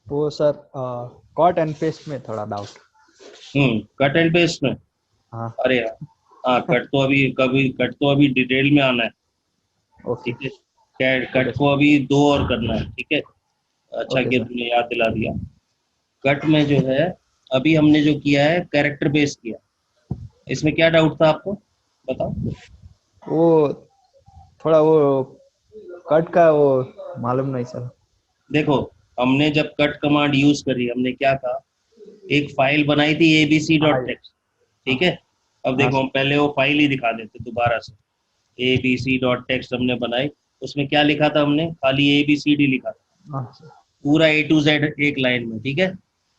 वो sir caught and paste में थोड़ा डाउट। कट एंड पेस्ट में। हाँ। अरे यार, हाँ, कट तो अभी डिटेल में आना है। ओके। ठीक है, कट ओके को सर। अभी दो और करना है। ठीक है, अच्छा ओके किया सर। तुमने याद दिला दिया। कट में जो है, अभी हमने जो किया है कैरेक्टर बेस किया। इसमें क्या डाउट था आपको, बताओ। वो थोड़ा वो कट का वो मालूम नहीं सर। देखो, हमने जब कट कमांड यूज करी, हमने क्या कहा, एक फाइल बनाई थी एबीसी हाँ डॉट ये। टेक्स्ट। हाँ। ठीक है, अब हाँ देखो हम सर। पहले वो फाइल ही दिखा देते दोबारा से। एबीसी डॉट टेक्स्ट हमने बनाई। उसमें क्या लिखा था, हमने खाली एबीसीडी लिखा था, हाँ सर। पूरा ए टू जेड एक लाइन में। ठीक है,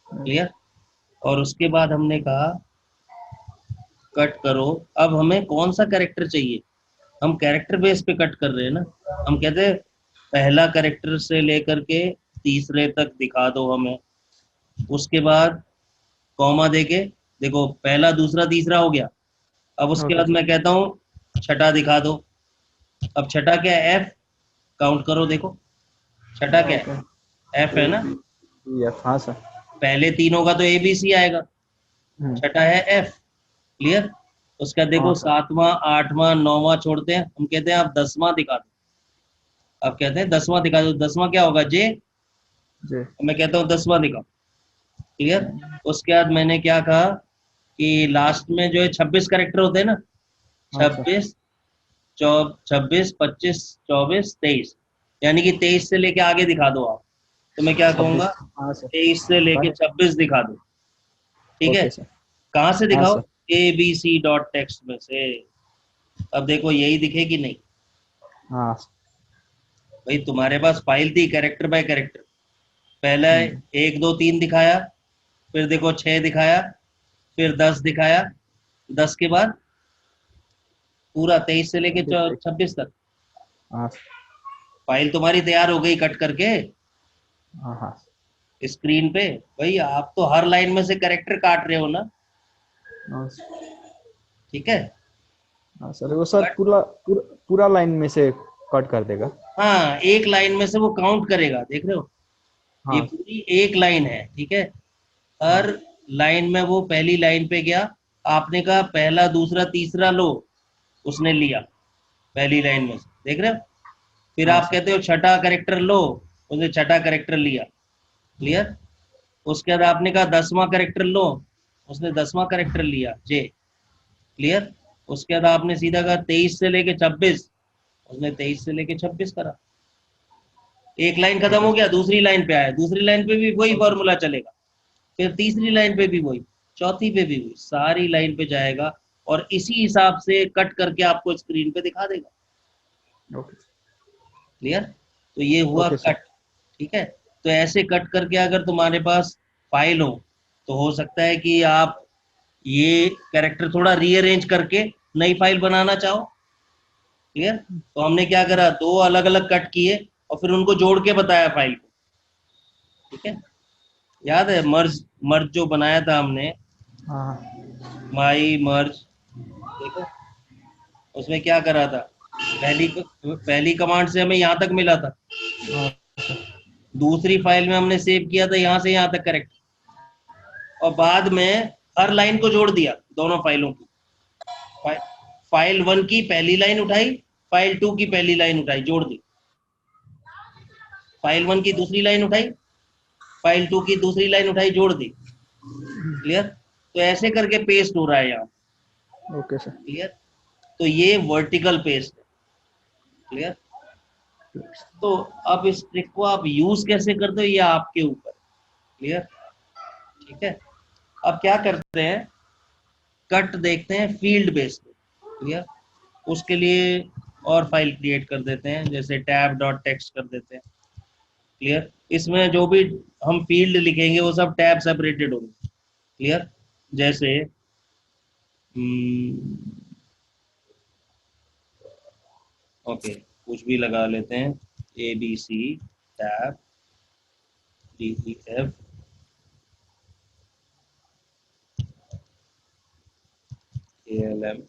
क्लियर। और उसके बाद हमने कहा कट करो। अब हमें कौन सा कैरेक्टर चाहिए, हम कैरेक्टर बेस पे कट कर रहे हैं ना। हम कहते हैं पहला कैरेक्टर से लेकर के तीसरे तक दिखा दो हमें। उसके बाद कॉमा देके, देखो पहला दूसरा तीसरा हो गया। अब उसके ओके बाद सर। मैं कहता हूँ छठा दिखा दो। अब छठा क्या है, एफ। काउंट करो, देखो छठा क्या ओके। है, एफ है ए ना। बी ई एफ हाँ सर। पहले तीनों का तो ए बी सी आएगा, हम्म। छठा है एफ। क्लियर। उसका हाँ देखो सर। सातवां आठवां नौवां छोड़ते हैं, हम कहते हैं आप 10वां दिखा दो। अब कहते हैं 10वां दिखा दो, 10वां क्या होगा, जे। जी। मैं कहता हूँ 10वां दिखाओ। क्लियर। उसके बाद मैंने क्या कहा कि लास्ट में जो है 26 करेक्टर होते हैं ना, हाँ सर। 26, 26, 25, 24, 23, यानी कि 23 से लेके आगे दिखा दो आप। तो मैं क्या कहूंगा, 26 हाँ सर। 23 से लेके पर 26 दिखा दो। ठीक है, ओके सर। कहाँ से हाँ दिखाओ, sir. A B C dot text में से। अब देखो यही दिखेगी नहीं। हाँ। भाई तुम्हारे पास फाइल थी कैरेक्टर बाय कैरेक्टर, पहला हम्म। एक दो तीन दिखाया, फिर देखो छह दिखाया, फिर 10 दिखाया, 10 के बाद पूरा 23 से लेके 26। 26 तक। हाँ। फाइल तुम्हारी तैयार हो गई कट करके हाँ। हाँ। स्क्रीन पे। भाई आप तो हर लाइन में से कैरेक्टर काट रहे हो ना। हाँ। ठीक है, हाँ सर तो वो सर कट, पूरा लाइन में से कट कर देगा। हाँ एक लाइन में से वो काउंट करेगा, देख रहे हो, ये हाँ। पूरी एक लाइन है। ठीक है, हाँ। हर लाइन में वो पहली लाइन पे गया, आपने कहा पहला दूसरा तीसरा लो, उसने लिया पहली लाइन में से, देख रहे हो। फिर हाँ आप सर। कहते हो छठा करेक्टर लो, उसने छठा करेक्टर लिया। क्लियर। उसके बाद आपने कहा 10वां करेक्टर लो, उसने 10वां करेक्टर लिया, जे। क्लियर। उसके बाद आपने सीधा कहा 23 से लेके 26, उसने 23 से लेके 26 करा। एक लाइन खत्म ओके हो सर। गया, दूसरी लाइन पे आया, दूसरी लाइन पे भी वही ओके। फॉर्मूला चलेगा। फिर तीसरी लाइन पे भी वही, चौथी पे भी वही, सारी लाइन पे जाएगा और इसी हिसाब से कट करके आपको स्क्रीन पे दिखा देगा। ओके। क्लियर। तो ये हुआ ओके सर। कट। ठीक है, तो ऐसे कट करके अगर तुम्हारे पास फाइल हो, तो हो सकता है कि आप ये कैरेक्टर थोड़ा रीअरेंज करके नई फाइल बनाना चाहो। क्लियर। तो हमने क्या करा, दो अलग अलग कट किए और फिर उनको जोड़ के बताया फाइल को। ठीक है, याद है मर्ज, मर्ज जो बनाया था हमने, हाँ। माई मर्ज, देखो उसमें क्या करा था, पहली कमांड से हमें यहाँ तक मिला था, हाँ। दूसरी फाइल में हमने सेव किया था यहाँ से यहाँ तक करेक्ट, और बाद में हर लाइन को जोड़ दिया दोनों फाइलों की। फाइल वन की पहली लाइन उठाई, फाइल टू की पहली लाइन उठाई, जोड़ दी। फाइल वन की दूसरी लाइन उठाई, फाइल टू की दूसरी लाइन उठाई, जोड़ दी। क्लियर। तो ऐसे करके पेस्ट हो रहा है यहाँ। Okay sir. क्लियर। तो ये वर्टिकल पेस्ट है। क्लियर। तो अब इस ट्रिक को आप यूज कैसे करते हो ये आपके ऊपर। क्लियर। ठीक है, अब क्या करते हैं, कट देखते हैं फील्ड बेस्ड। क्लियर। उसके लिए और फाइल क्रिएट कर देते हैं, जैसे टैब डॉट टेक्स्ट कर देते हैं। क्लियर। इसमें जो भी हम फील्ड लिखेंगे वो सब टैब सेपरेटेड होंगे। क्लियर। जैसे ओके, कुछ भी लगा लेते हैं, A B C tab D E F A L M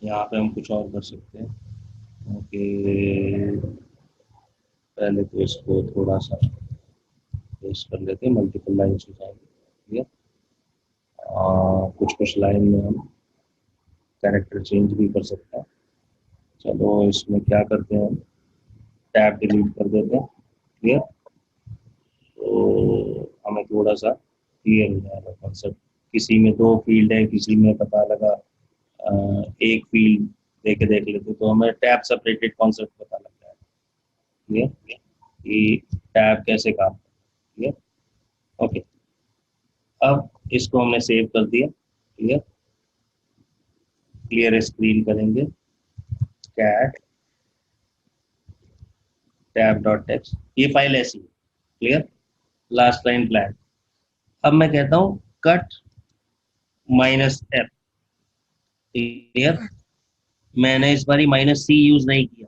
यहाँ पे हम कुछ और कर सकते हैं। ओके, पहले तो इसको थोड़ा सा पेस्ट कर लेते हैं, मल्टीपल लाइन हो जाएंगे। ठीक है, कुछ कुछ लाइन में हम कैरेक्टर चेंज भी कर सकते हैं। चलो इसमें क्या करते हैं, हम टैब डिलीट कर देते हैं। क्लियर, तो हमें थोड़ा सा क्लियर हो जाएगा कॉन्सेप्ट। किसी में दो फील्ड है, किसी में पता लगा एक फील्ड देख लेते तो हमें टैब सेपरेटेड कॉन्सेप्ट पता लग जाएगा। क्लियर, कि टैब कैसे काम करता है। Clear, okay. अब इसको हमने सेव कर दिया। क्लियर, क्लियर स्क्रीन करेंगे, कैट टैब डॉट टेक्स्ट, ये फाइल ऐसी है। Clear, last line blank. अब मैं कहता हूँ कट -f। क्लियर, मैंने इस बारी -c यूज नहीं किया,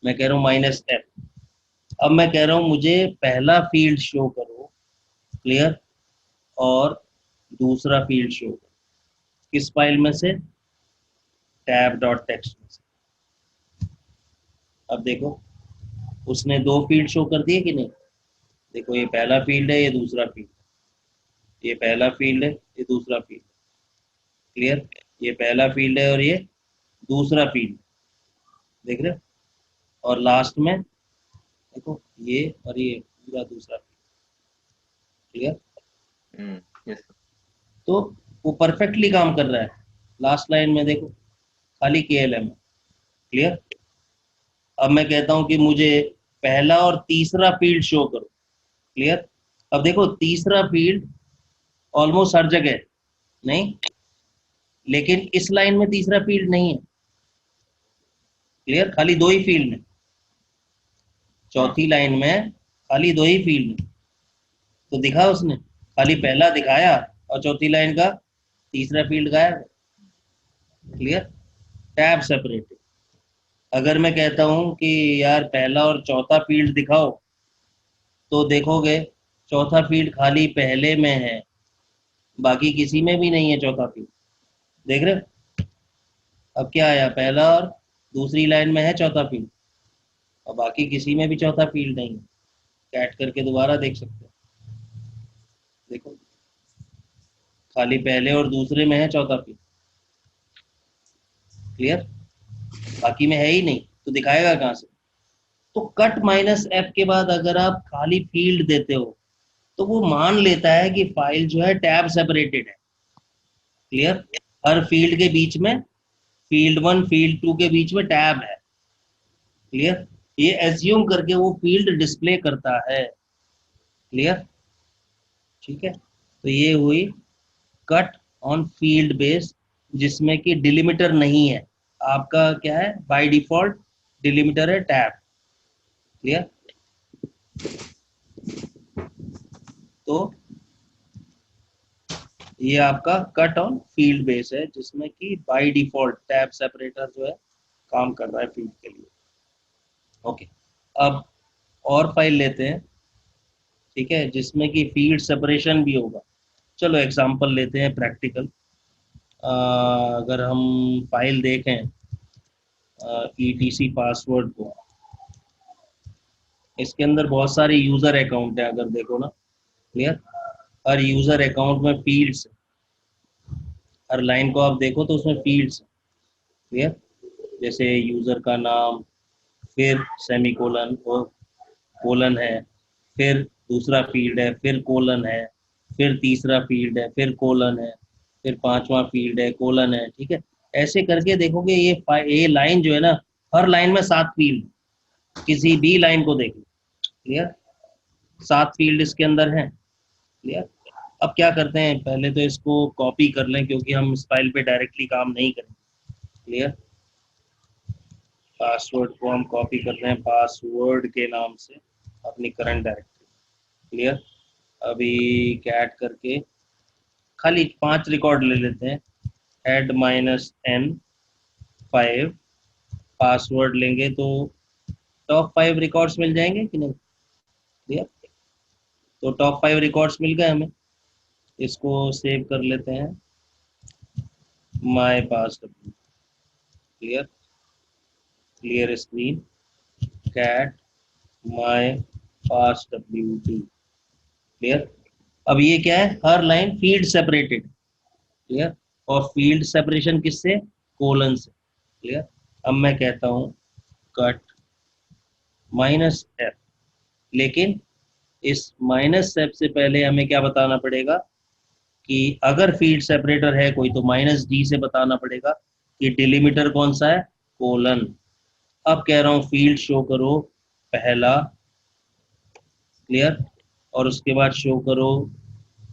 मैं कह रहा हूँ -f। अब मैं कह रहा हूँ मुझे पहला फील्ड शो करो। क्लियर, और दूसरा फील्ड शो करो। किस फाइल में से, टैब डॉट टेक्स्ट में से। अब देखो, उसने दो फील्ड शो कर दिए कि नहीं। देखो, ये पहला फील्ड है, ये दूसरा फील्ड, ये पहला फील्ड है, ये दूसरा फील्ड। क्लियर, ये पहला फील्ड है और ये दूसरा फील्ड, देख रहे हो। और लास्ट में देखो, ये और ये पूरा दूसरा फील्ड। Clear, yes. तो वो परफेक्टली काम कर रहा है। लास्ट लाइन में देखो, खाली KLM है। क्लियर, अब मैं कहता हूं कि मुझे पहला और तीसरा फील्ड शो करो। क्लियर, अब देखो तीसरा फील्ड ऑलमोस्ट हर जगह है, नहीं, लेकिन इस लाइन में तीसरा फील्ड नहीं है। क्लियर, खाली दो ही फील्ड है। चौथी लाइन में खाली दो ही फील्ड है, तो दिखा उसने, खाली पहला दिखाया और चौथी लाइन का तीसरा फील्ड गायब। Clear, tab separated. अगर मैं कहता हूं कि यार पहला और चौथा फील्ड दिखाओ, तो देखोगे चौथा फील्ड खाली पहले में है, बाकी किसी में भी नहीं है चौथा फील्ड, देख रहे हो। अब क्या आया, पहला और दूसरी लाइन में है चौथा फील्ड, और बाकी किसी में भी चौथा फील्ड नहीं है। कैट करके दोबारा देख सकते हो, देखो खाली पहले और दूसरे में है चौथा फील्ड। क्लियर, बाकी में है ही नहीं, तो दिखाएगा कहाँ से। तो कट -f के बाद अगर आप खाली फील्ड देते हो, तो वो मान लेता है कि फाइल जो है टैब सेपरेटेड है। क्लियर, हर फील्ड के बीच में, फील्ड 1 फील्ड 2 के बीच में टैब है। क्लियर, ये एज्यूम करके वो फील्ड डिस्प्ले करता है। क्लियर, ठीक है, तो ये हुई कट ऑन फील्ड बेस, जिसमें कि डिलिमिटर नहीं है। आपका क्या है, बाय डिफॉल्ट डिलिमिटर है टैब। क्लियर, तो ये आपका कट ऑन फील्ड बेस है, जिसमें कि बाय डिफॉल्ट टैब सेपरेटर जो है काम कर रहा है फील्ड के लिए। ओके, अब और फाइल लेते हैं, ठीक है, जिसमें कि फील्ड सेपरेशन भी होगा। चलो एग्जांपल लेते हैं प्रैक्टिकल। अगर हम फाइल देखें ETC पासवर्ड को, इसके अंदर बहुत सारे यूजर अकाउंट है, अगर देखो ना। क्लियर, हर यूजर अकाउंट में फील्ड्स, हर लाइन को आप देखो तो उसमें फील्ड्स। क्लियर, जैसे यूजर का नाम, फिर सेमीकोलन और कोलन है, फिर दूसरा फील्ड है, फिर कोलन है, फिर तीसरा फील्ड है, फिर कोलन है, फिर पांचवा फील्ड है, कोलन है। ठीक है, ऐसे करके देखोगे ये लाइन जो है ना, हर लाइन में 7 फील्ड, किसी भी लाइन को देख लो। क्लियर, 7 फील्ड इसके अंदर हैं। क्लियर, अब क्या करते हैं, पहले तो इसको कॉपी कर लें, क्योंकि हम इस फाइल पे डायरेक्टली काम नहीं करेंगे। क्लियर, पासवर्ड को हम कॉपी कर रहे हैं पासवर्ड के नाम से अपनी करंट डायरेक्टरी। क्लियर, अभी कैट करके खाली 5 रिकॉर्ड ले लेते हैं, head -n 5 पासवर्ड लेंगे तो टॉप 5 रिकॉर्ड्स मिल जाएंगे कि नहीं। क्लियर, तो टॉप 5 रिकॉर्ड्स मिल गए हमें, इसको सेव कर लेते हैं my pass. Clear, clear screen, cat my pass WD, clear. अब ये क्या है, हर लाइन फील्ड सेपरेटेड, क्लियर, और फील्ड सेपरेशन किससे, कोलन से, क्लियर। अब मैं कहता हूं कट -F, लेकिन इस -F से पहले हमें क्या बताना पड़ेगा कि अगर फील्ड सेपरेटर है कोई तो -D से बताना पड़ेगा कि डिलीमीटर कौन सा है, कोलन। अब कह रहा हूं फील्ड शो करो पहला, क्लियर, और उसके बाद शो करो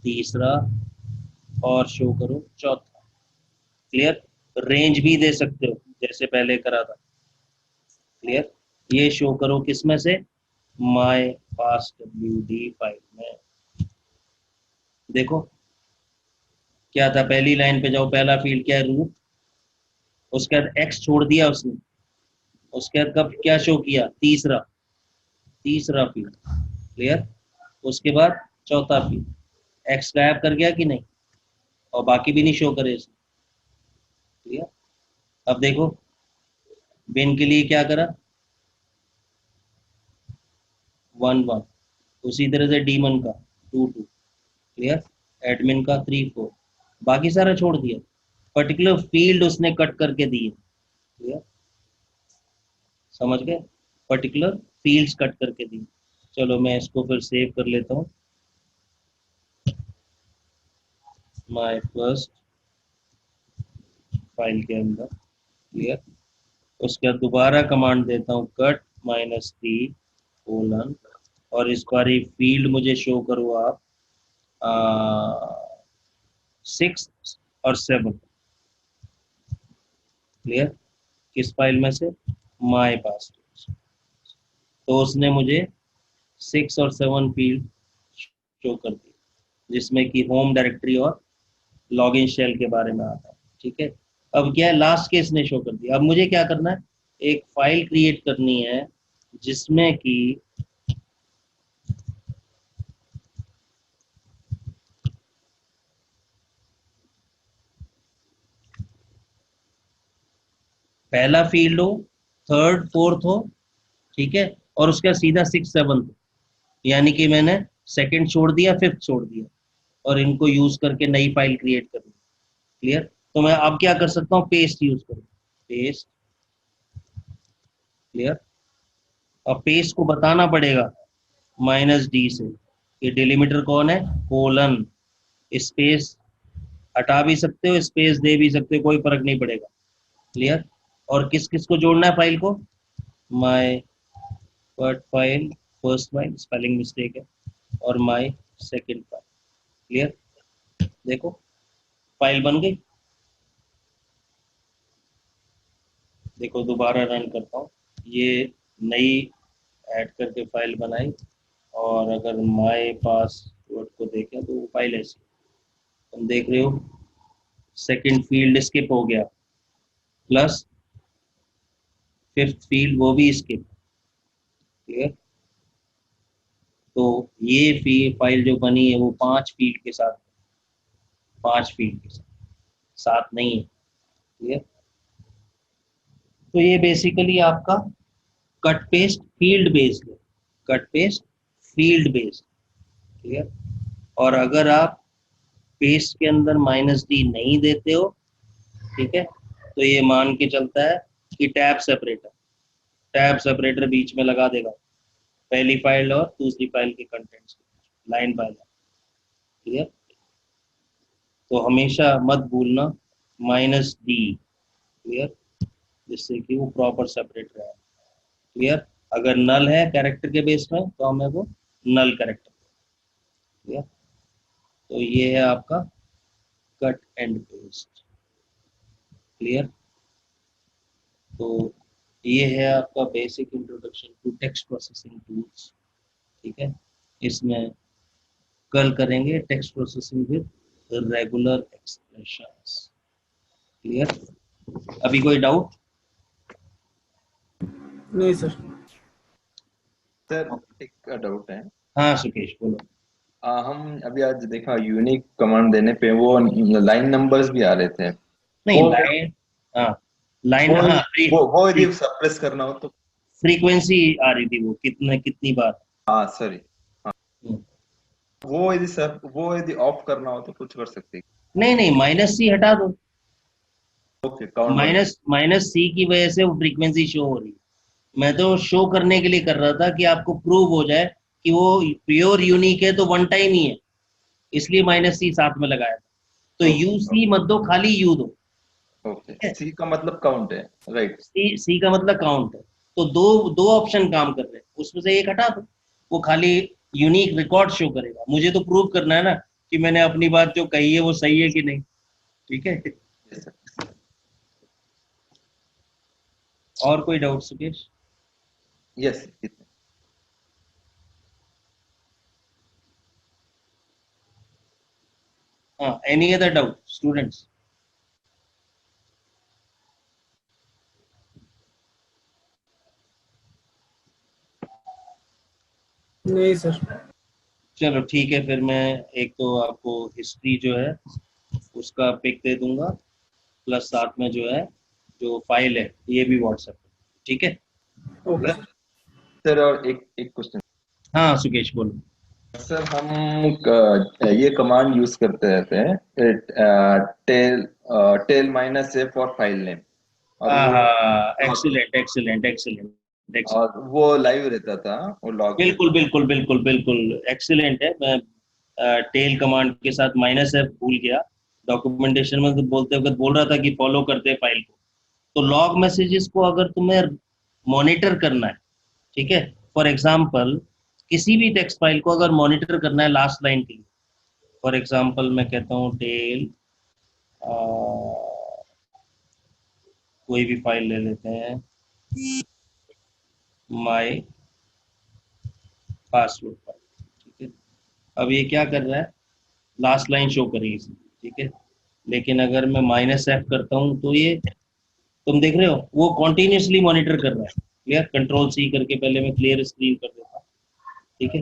तीसरा, और शो करो चौथा, क्लियर। रेंज भी दे सकते हो जैसे पहले करा था, क्लियर। ये शो करो किस में से, माय पास WD फाइल में। देखो क्या था, पहली लाइन पे जाओ, पहला फील्ड क्या है, रूट, उसके बाद x छोड़ दिया उसने, उसके बाद कब क्या शो किया, तीसरा, तीसरा फील्ड, क्लियर। उसके बाद चौथा फील्ड, x गायब कर गया कि नहीं, और बाकी भी नहीं शो करे इसने, क्लियर। अब देखो बिन के लिए क्या करा, 1 1, उसी तरह से डीमन का 2 2, क्लियर, एडमिन का 3 4, बाकी सारा छोड़ दिया, पर्टिकुलर फील्ड उसने कट करके दिए, क्लियर, समझ गए, पर्टिकुलर फील्ड्स कट करके दिए। चलो मैं इसको फिर सेव कर लेता हूँ, माय फर्स्ट फाइल के अंदर, क्लियर। उसके बाद दोबारा कमांड देता हूँ कट -D कोलन, और इस बार फील्ड मुझे शो करो आप 6 और 7, क्लियर, किस फाइल में से, माय पास। तो उसने मुझे 6 और 7 फील्ड शो कर दी, जिसमें कि होम डायरेक्टरी और लॉगिन शेल के बारे में आता है, ठीक है। अब क्या है, लास्ट केस ने शो कर दिया। अब मुझे क्या करना है, एक फाइल क्रिएट करनी है जिसमें कि पहला फील्ड हो, थर्ड फोर्थ हो, ठीक है, और उसका सीधा 6 7 हो, यानी कि मैंने सेकंड छोड़ दिया, फिफ्थ छोड़ दिया, और इनको यूज करके नई फाइल क्रिएट करनी, क्लियर। तो मैं अब क्या कर सकता हूँ, पेस्ट यूज करूँ, पेस्ट, क्लियर। और पेस्ट को बताना पड़ेगा -D से कि डिलीमीटर कौन है, कोलन। स्पेस हटा भी सकते हो, स्पेस दे भी सकते हो, कोई फर्क नहीं पड़ेगा, क्लियर। और किस किस को जोड़ना है फाइल को, my first file, first file spelling mistake है, और माय सेकंड फाइल, क्लियर। देखो फाइल बन गई, देखो दोबारा रन करता हूँ, ये नई ऐड करके फाइल बनाई, और अगर माय पासवर्ड को देखें तो वो फाइल ऐसी, तुम देख रहे हो, सेकंड फील्ड स्किप हो गया, प्लस फिफ्थ फील्ड वो भी स्किप, क्लियर। तो ये फाइल जो बनी है वो 5 फील्ड के साथ, 5 फील्ड के साथ, 7 नहीं है, क्लियर। तो ये बेसिकली आपका कट पेस्ट फील्ड बेस्ड है, cut paste field based, clear. और अगर आप पेस्ट के अंदर -D नहीं देते हो, ठीक है, तो ये मान के चलता है कि टैब सेपरेटर बीच में लगा देगा, पहली फाइल और दूसरी फाइल के contents line by line, clear. तो हमेशा मत भूलना -D, क्लियर, जिससे कि वो प्रॉपर सेपरेट रहे, क्लियर। अगर नल है कैरेक्टर के बेस में तो हमें वो नल कैरेक्टर, क्लियर। तो ये है आपका कट एंड पेस्ट, क्लियर। तो ये है आपका basic introduction to text processing tools, ठीक है। इसमें कल करेंगे text processing with regular expressions, clear. अभी कोई डाउट, नहीं सर। सर एक डाउट है। हाँ सुकेश बोलो। हम अभी आज देखा यूनिक कमांड देने पे वो लाइन नंबर्स भी आ रहे थे, नहीं वो लाइन, हाँ लाइन, वो हाँ, वो यदि सप्रेस करना हो तो। फ्रीक्वेंसी आ रही थी, वो कितनी बार। हाँ सॉरी, हम्म। वो यदि ऑफ करना हो तो कुछ कर सकते हैं। नहीं नहीं, माइनस सी हटा दो। Okay, count one. माइनस सी की वजह से वो फ्रीक्वेंसी शो हो रही है। मैं तो शो करने के लिए कर रहा था कि आपको प्रूव हो जाए कि वो प्योर यूनिक है, तो वन टाइम ही है, इसलिए माइनस सी साथ में लगाया था। तो ओके यू सी मत दो, खाली यू दो। ओके, ठीक है, सी का मतलब काउंट है, राइट। सी का मतलब काउंट है। तो दो दो ऑप्शन काम कर रहे हैं, उसमें से एक हटा दो, वो खाली यूनिक रिकॉर्ड शो करेगा। मुझे तो प्रूव करना है ना कि मैंने अपनी बात जो कही है वो सही है कि नहीं। ठीक है। Yes sir. और कोई डाउट सुकेश? यस, हाँ, एनी अदर डाउट स्टूडेंट्स? नहीं सर। चलो ठीक है, फिर मैं एक तो आपको हिस्ट्री जो है उसका पिक दे दूंगा, प्लस साथ में जो है जो फाइल है ये भी व्हाट्सएप पे। ठीक है। Okay sir. सर और एक एक क्वेश्चन। हाँ सुकेश बोलो। सर हम ये कमांड यूज करते रहते हैं, टेल टेल माइनस एफ और फाइल नेम, और वो हाँ, एक्सीलेंट एक्सीलेंट एक्सीलेंट एक्सीलेंट। और वो लाइव रहता था, वो लॉग रहता बिल्कुल बिल्कुल बिल्कुल बिल्कुल एक्सीलेंट है। मैं टेल कमांड के साथ माइनस एफ भूल गया, डॉक्यूमेंटेशन में तो बोलते वक्त बोल रहा था कि फॉलो करते हैं फाइल को। तो लॉग मैसेजेस को अगर तुम्हें मॉनिटर करना है, ठीक है, फॉर एग्जांपल किसी भी टेक्स्ट फाइल को अगर मॉनिटर करना है लास्ट लाइन के लिए, फॉर एग्जांपल मैं कहता हूँ टेल, कोई भी फाइल ले लेते हैं, माय पासवर्ड फाइल। ठीक है, अब ये क्या कर रहा है, लास्ट लाइन शो करेगी इसमें। ठीक है, लेकिन अगर मैं माइनस एफ करता हूँ तो ये तुम देख रहे हो वो कॉन्टिन्यूसली मॉनिटर कर रहा है। क्लियर, कंट्रोल सी करके पहले मैं क्लियर स्क्रीन कर देता हूँ। ठीक है,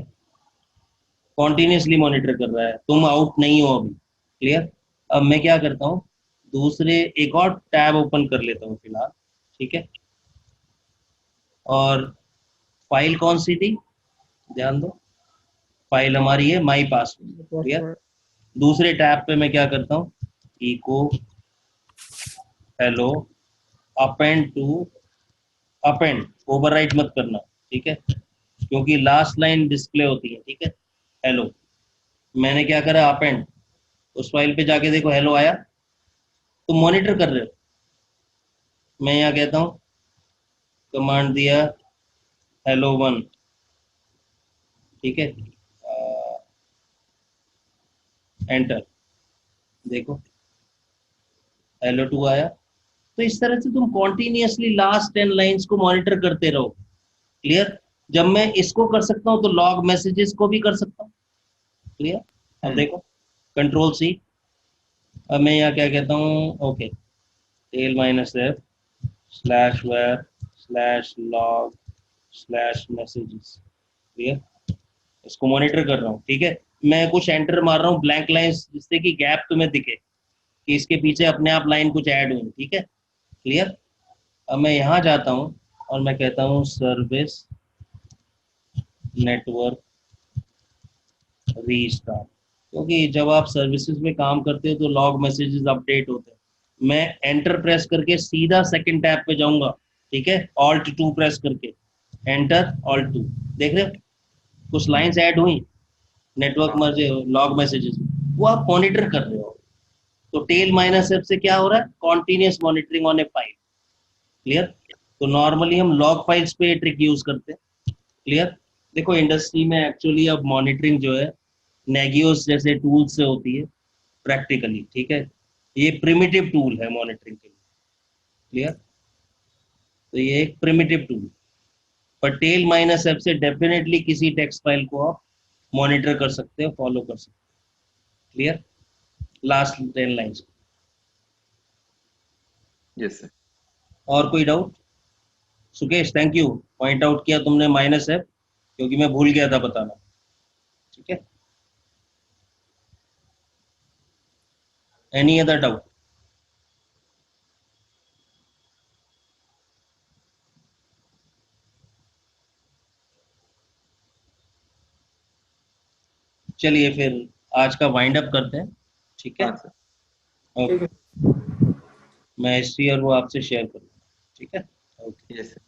कॉन्टिन्यूसली मॉनिटर कर रहा है, तुम आउट नहीं हो अभी। क्लियर। अब मैं क्या करता हूँ, दूसरे एक और टैब ओपन कर लेता हूँ फिलहाल। ठीक है, और फाइल कौन सी थी, ध्यान दो, फाइल हमारी है माई पासवर्ड। क्लियर। पासवर्ड। दूसरे टैब पे मैं क्या करता हूँ, echo hello append to, append overwrite मत करना। ठीक है, क्योंकि लास्ट लाइन डिस्प्ले होती है। ठीक है, हेलो, मैंने क्या करा, अपेंड, उस फाइल पे जाके देखो हेलो आया, तुम मॉनिटर कर रहे हो। मैं यहाँ कहता हूँ, कमांड दिया हेलो वन। ठीक है, एंटर, देखो हेलो टू आया। तो इस तरह से तुम कॉन्टिन्यूसली लास्ट 10 लाइंस को मॉनिटर करते रहो। क्लियर। जब मैं इसको कर सकता हूँ तो लॉग मैसेजेस को भी कर सकता हूँ। क्लियर। अब है। देखो, कंट्रोल सी, अब मैं यहाँ क्या कहता हूँ, okay, tail minus F slash var slash log slash messages. Clear, इसको मॉनिटर कर रहा हूँ। ठीक है, मैं कुछ एंटर मार रहा हूँ ब्लैंक लाइंस, जिससे कि गैप तुम्हें दिखे कि इसके पीछे अपने आप लाइन कुछ ऐड हुई। ठीक है, क्लियर। अब मैं यहाँ जाता हूँ और मैं कहता हूँ सर्विस नेटवर्क रीस्टार्ट, क्योंकि जब आप सर्विसेज में काम करते हो तो लॉग मैसेजेस अपडेट होते हैं। मैं एंटर प्रेस करके सीधा सेकंड टैब पे जाऊंगा। ठीक है, ऑल्ट टू प्रेस करके, एंटर ऑल्ट टू, देख रहे हो कुछ लाइंस ऐड हुई नेटवर्क हाँ, में, लॉग मैसेजेस में, वो आप मॉनिटर कर रहे हो। तो टेल माइनस एफ से क्या हो रहा है, continuous monitoring on A file. Clear. तो नॉर्मली हम लॉग फाइल्स पे ट्रिक यूज करते हैं। क्लियर। देखो इंडस्ट्री में एक्चुअली अब मॉनिटरिंग जो है नेगियोस जैसे टूल से होती है प्रैक्टिकली। ठीक है, ये प्रिमिटिव टूल है मॉनिटरिंग के लिए। क्लियर, तो ये एक प्रिमिटिव टूल, पर टेल माइनस एफ से डेफिनेटली किसी टेक्स्ट फाइल को आप मॉनिटर कर सकते हो, फॉलो कर सकते हो। Clear, last 10 lines. Yes sir. और कोई doubt? Sukesh thank you, point out किया तुमने माइनस एफ, क्योंकि मैं भूल गया था बताना। ठीक है, एनी अदर डाउट? चलिए फिर आज का वाइंड अप करते हैं, ठीक है? हाँ सर, ओके, ठीक है। मैं हिस्ट्री और वो आपसे शेयर करूँगा, ठीक है? ओके। Yes sir.